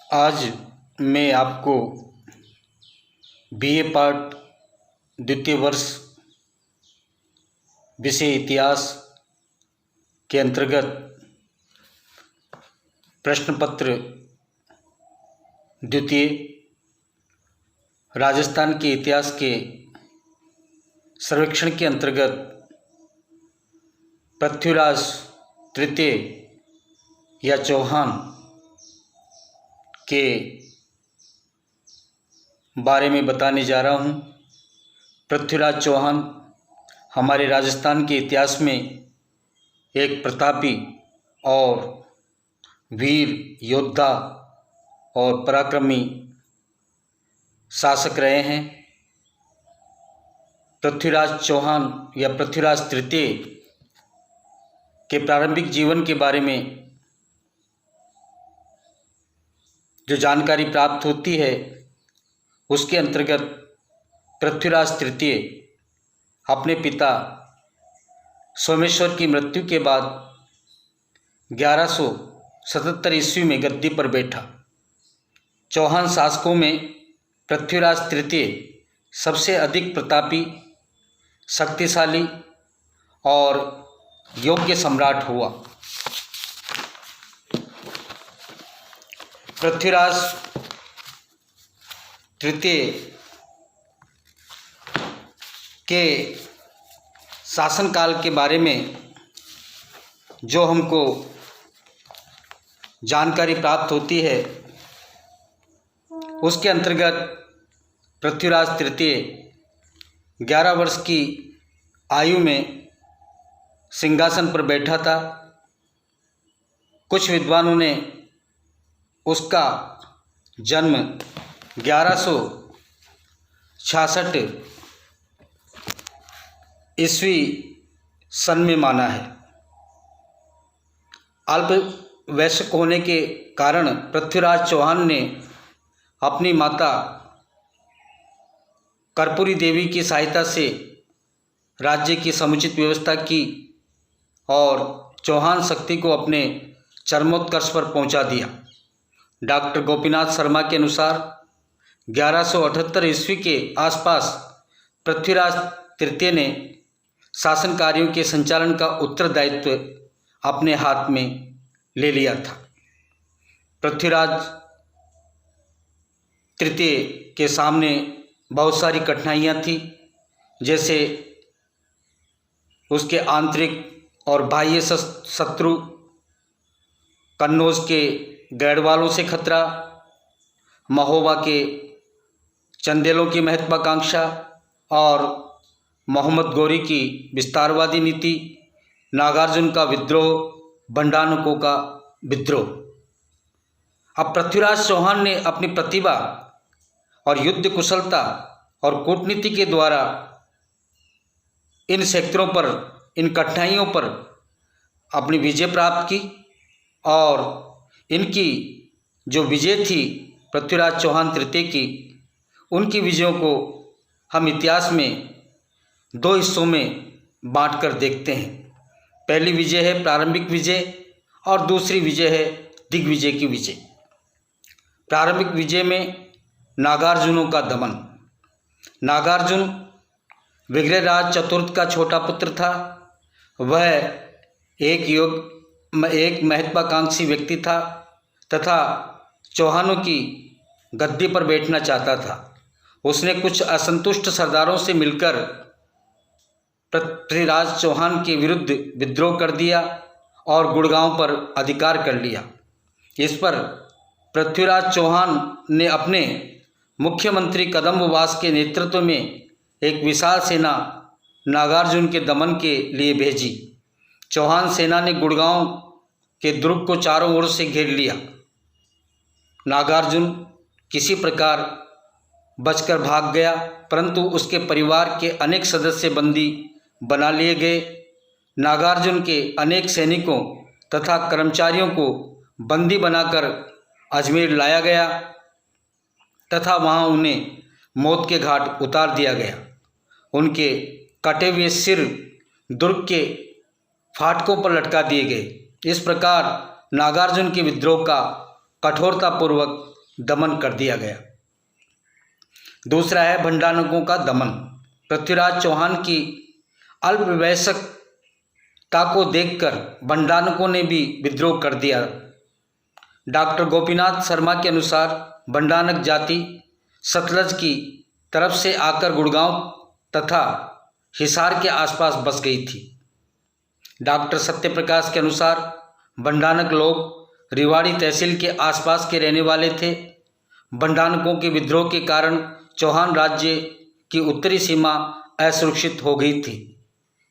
आज मैं आपको बीए पार्ट द्वितीय वर्ष विषय इतिहास के अंतर्गत प्रश्न पत्र द्वितीय राजस्थान के इतिहास के सर्वेक्षण के अंतर्गत पृथ्वीराज तृतीय या चौहान के बारे में बताने जा रहा हूँ। पृथ्वीराज चौहान हमारे राजस्थान के इतिहास में एक प्रतापी और वीर योद्धा और पराक्रमी शासक रहे हैं। पृथ्वीराज चौहान या पृथ्वीराज तृतीय के प्रारंभिक जीवन के बारे में जो जानकारी प्राप्त होती है उसके अंतर्गत पृथ्वीराज तृतीय अपने पिता सोमेश्वर की मृत्यु के बाद 1177 ईस्वी में गद्दी पर बैठा। चौहान शासकों में पृथ्वीराज तृतीय सबसे अधिक प्रतापी, शक्तिशाली और योग्य सम्राट हुआ। पृथ्वीराज तृतीय के शासनकाल के बारे में जो हमको जानकारी प्राप्त होती है उसके अंतर्गत पृथ्वीराज तृतीय 11 वर्ष की आयु में सिंहासन पर बैठा था। कुछ विद्वानों ने उसका जन्म 1166 ईस्वी सन में माना है। अल्प वयस्क होने के कारण पृथ्वीराज चौहान ने अपनी माता कर्पूरी देवी की सहायता से राज्य की समुचित व्यवस्था की और चौहान शक्ति को अपने चरमोत्कर्ष पर पहुंचा दिया। डॉक्टर गोपीनाथ शर्मा के अनुसार 1178 ईस्वी के आसपास पृथ्वीराज तृतीय ने शासन कार्यों के संचालन का उत्तरदायित्व अपने हाथ में ले लिया था। पृथ्वीराज तृतीय के सामने बहुत सारी कठिनाइयाँ थी, जैसे उसके आंतरिक और बाह्य शत्रु, कन्नौज के गैरवालों से खतरा, महोबा के चंदेलों की महत्वाकांक्षा और मोहम्मद गौरी की विस्तारवादी नीति, नागार्जुन का विद्रोह, भंडानुकों का विद्रोह। अब पृथ्वीराज चौहान ने अपनी प्रतिभा और युद्ध कुशलता और कूटनीति के द्वारा इन क्षेत्रों पर, इन कठिनाइयों पर अपनी विजय प्राप्त की और इनकी जो विजय थी पृथ्वीराज चौहान तृतीय की, उनकी विजयों को हम इतिहास में दो हिस्सों में बांटकर देखते हैं। पहली विजय है प्रारंभिक विजय और दूसरी विजय है दिग्विजय की विजय। प्रारंभिक विजय में नागार्जुनों का दमन। नागार्जुन विग्रहराज चतुर्थ का छोटा पुत्र था। वह एक महत्वाकांक्षी व्यक्ति था तथा चौहानों की गद्दी पर बैठना चाहता था। उसने कुछ असंतुष्ट सरदारों से मिलकर पृथ्वीराज चौहान के विरुद्ध विद्रोह कर दिया और गुड़गांव पर अधिकार कर लिया। इस पर पृथ्वीराज चौहान ने अपने मुख्यमंत्री कदम्बवास के नेतृत्व में एक विशाल सेना नागार्जुन के दमन के लिए भेजी। चौहान सेना ने गुड़गांव के दुर्ग को चारों ओर से घेर लिया। नागार्जुन किसी प्रकार बचकर भाग गया, परंतु उसके परिवार के अनेक सदस्य बंदी बना लिए गए। नागार्जुन के अनेक सैनिकों तथा कर्मचारियों को बंदी बनाकर अजमेर लाया गया तथा वहां उन्हें मौत के घाट उतार दिया गया। उनके कटे हुए सिर दुर्ग के फाटकों पर लटका दिए गए। इस प्रकार नागार्जुन के विद्रोह का कठोरतापूर्वक दमन कर दिया गया। दूसरा है भंडानकों का दमन। पृथ्वीराज चौहान की अल्पवयस्कता को देखकर भंडानकों ने भी विद्रोह कर दिया। डॉक्टर गोपीनाथ शर्मा के अनुसार भंडानक जाति सतलज की तरफ से आकर गुड़गांव तथा हिसार के आसपास बस गई थी। डॉक्टर सत्यप्रकाश के अनुसार भंडानक लोग रिवाड़ी तहसील के आसपास के रहने वाले थे। भंडानकों के विद्रोह के कारण चौहान राज्य की उत्तरी सीमा असुरक्षित हो गई थी।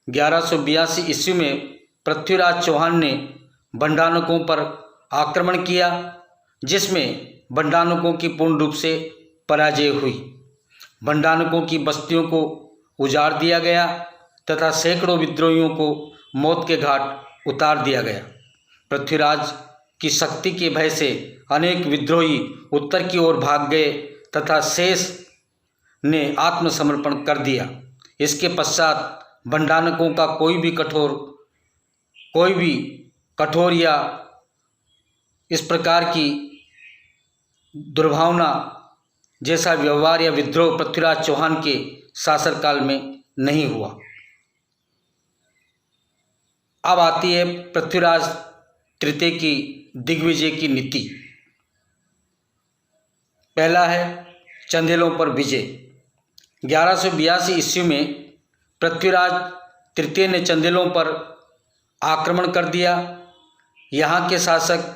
1182 ईस्वी में पृथ्वीराज चौहान ने भंडानकों पर आक्रमण किया, जिसमें भंडानकों की पूर्ण रूप से पराजय हुई। भंडानकों की बस्तियों को उजाड़ दिया गया तथा सैकड़ों विद्रोहियों को मौत के घाट उतार दिया गया। पृथ्वीराज की शक्ति के भय से अनेक विद्रोही उत्तर की ओर भाग गए तथा शेष ने आत्मसमर्पण कर दिया। इसके पश्चात भंडानकों का कोई भी कठोर या इस प्रकार की दुर्भावना जैसा व्यवहार या विद्रोह पृथ्वीराज चौहान के शासनकाल में नहीं हुआ। अब आती है पृथ्वीराज तृतीय की दिग्विजय की नीति। पहला है चंदेलों पर विजय। 1182 ईस्वी में पृथ्वीराज तृतीय ने चंदेलों पर आक्रमण कर दिया। यहाँ के शासक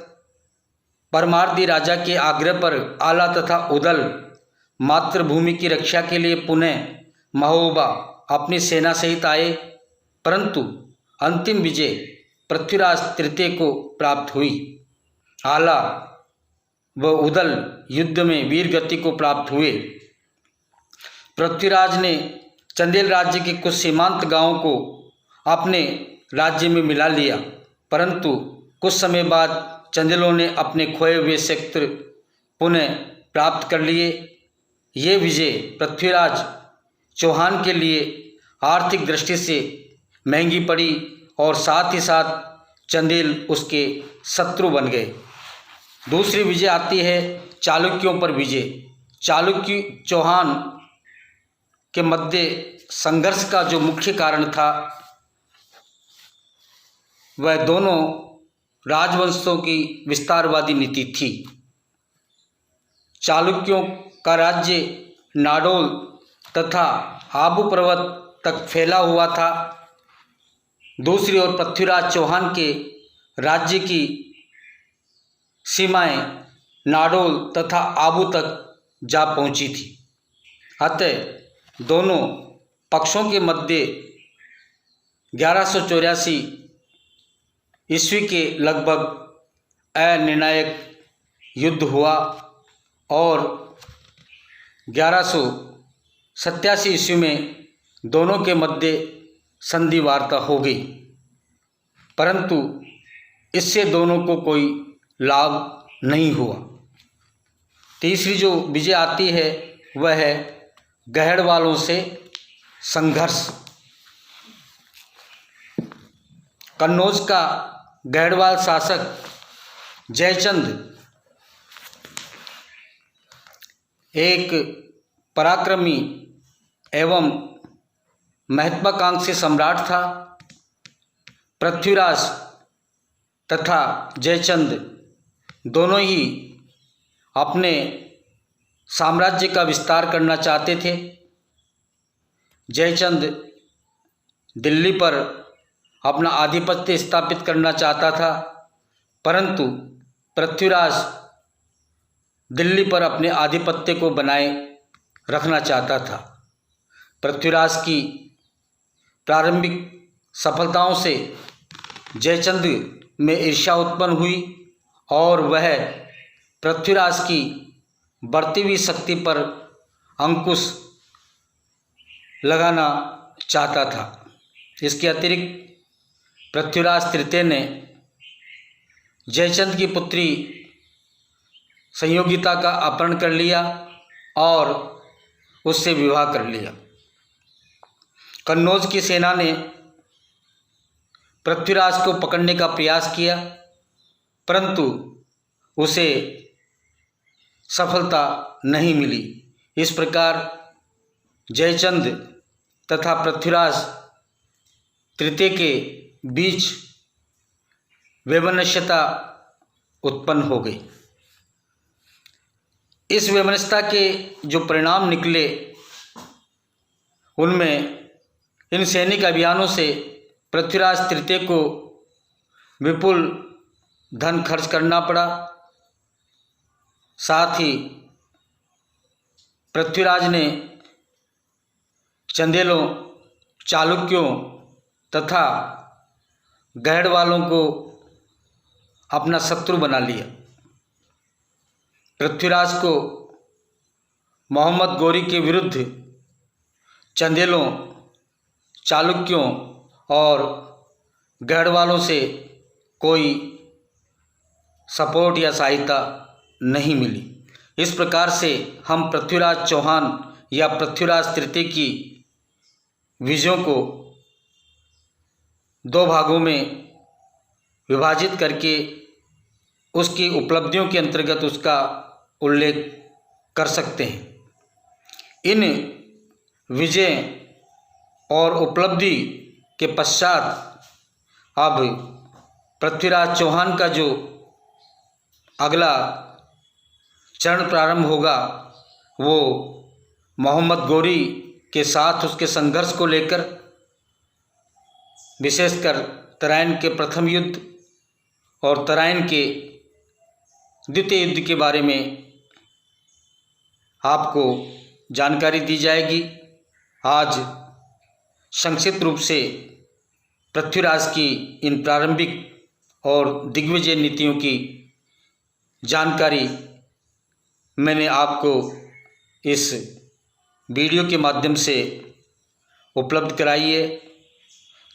परमार्दी राजा के आग्रह पर आला तथा उदल मातृभूमि की रक्षा के लिए पुनः महोबा अपनी सेना सहित आए, परंतु अंतिम विजय पृथ्वीराज तृतीय को प्राप्त हुई। आला व उदल युद्ध में वीर गति को प्राप्त हुए। पृथ्वीराज ने चंदेल राज्य के कुछ सीमांत गांवों को अपने राज्य में मिला लिया, परंतु कुछ समय बाद चंदेलों ने अपने खोए हुए क्षेत्र पुनः प्राप्त कर लिए। ये विजय पृथ्वीराज चौहान के लिए आर्थिक दृष्टि से महंगी पड़ी और साथ ही साथ चंदेल उसके शत्रु बन गए। दूसरी विजय आती है चालुक्यों पर विजय। चालुक्य चौहान के मध्य संघर्ष का जो मुख्य कारण था वह दोनों राजवंशों की विस्तारवादी नीति थी। चालुक्यों का राज्य नाडोल तथा आबू पर्वत तक फैला हुआ था। दूसरी ओर पृथ्वीराज चौहान के राज्य की सीमाएं नाडोल तथा आबू तक जा पहुंची थी। अतः दोनों पक्षों के मध्य 1184 ईस्वी के लगभग अनिर्णायक युद्ध हुआ और 1187 ईस्वी में दोनों के मध्य संधि वार्ता हो गई, परंतु इससे दोनों को कोई लाभ नहीं हुआ। तीसरी जो विजय आती है वह है गहड़वालों से संघर्ष। कन्नौज का गहड़वाल शासक जयचंद एक पराक्रमी एवं महत्वाकांक्षी सम्राट था। पृथ्वीराज तथा जयचंद दोनों ही अपने साम्राज्य का विस्तार करना चाहते थे। जयचंद दिल्ली पर अपना आधिपत्य स्थापित करना चाहता था, परंतु पृथ्वीराज दिल्ली पर अपने आधिपत्य को बनाए रखना चाहता था। पृथ्वीराज की प्रारंभिक सफलताओं से जयचंद में ईर्ष्या उत्पन्न हुई और वह पृथ्वीराज की बढ़ती हुई शक्ति पर अंकुश लगाना चाहता था। इसके अतिरिक्त पृथ्वीराज तृतीय ने जयचंद की पुत्री संयोगिता का अपहरण कर लिया और उससे विवाह कर लिया। कन्नौज की सेना ने पृथ्वीराज को पकड़ने का प्रयास किया, परंतु उसे सफलता नहीं मिली। इस प्रकार जयचंद तथा पृथ्वीराज तृतीय के बीच वैमनस्यता उत्पन्न हो गई। इस वैमनस्यता के जो परिणाम निकले उनमें इन सैनिक अभियानों से पृथ्वीराज तृतीय को विपुल धन खर्च करना पड़ा। साथ ही पृथ्वीराज ने चंदेलों, चालुक्यों तथा गहड़वालों को अपना शत्रु बना लिया। पृथ्वीराज को मोहम्मद गौरी के विरुद्ध चंदेलों, चालुक्यों और गहड़वालों से कोई सपोर्ट या सहायता नहीं मिली। इस प्रकार से हम पृथ्वीराज चौहान या पृथ्वीराज तृतीय की विजयों को दो भागों में विभाजित करके उसकी उपलब्धियों के अंतर्गत उसका उल्लेख कर सकते हैं। इन विजय और उपलब्धि के पश्चात अब पृथ्वीराज चौहान का जो अगला चरण प्रारंभ होगा वो मोहम्मद गौरी के साथ उसके संघर्ष को लेकर, विशेषकर तराइन के प्रथम युद्ध और तराइन के द्वितीय युद्ध के बारे में आपको जानकारी दी जाएगी। आज संक्षिप्त रूप से पृथ्वीराज की इन प्रारंभिक और दिग्विजय नीतियों की जानकारी मैंने आपको इस वीडियो के माध्यम से उपलब्ध कराई है।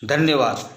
धन्यवाद।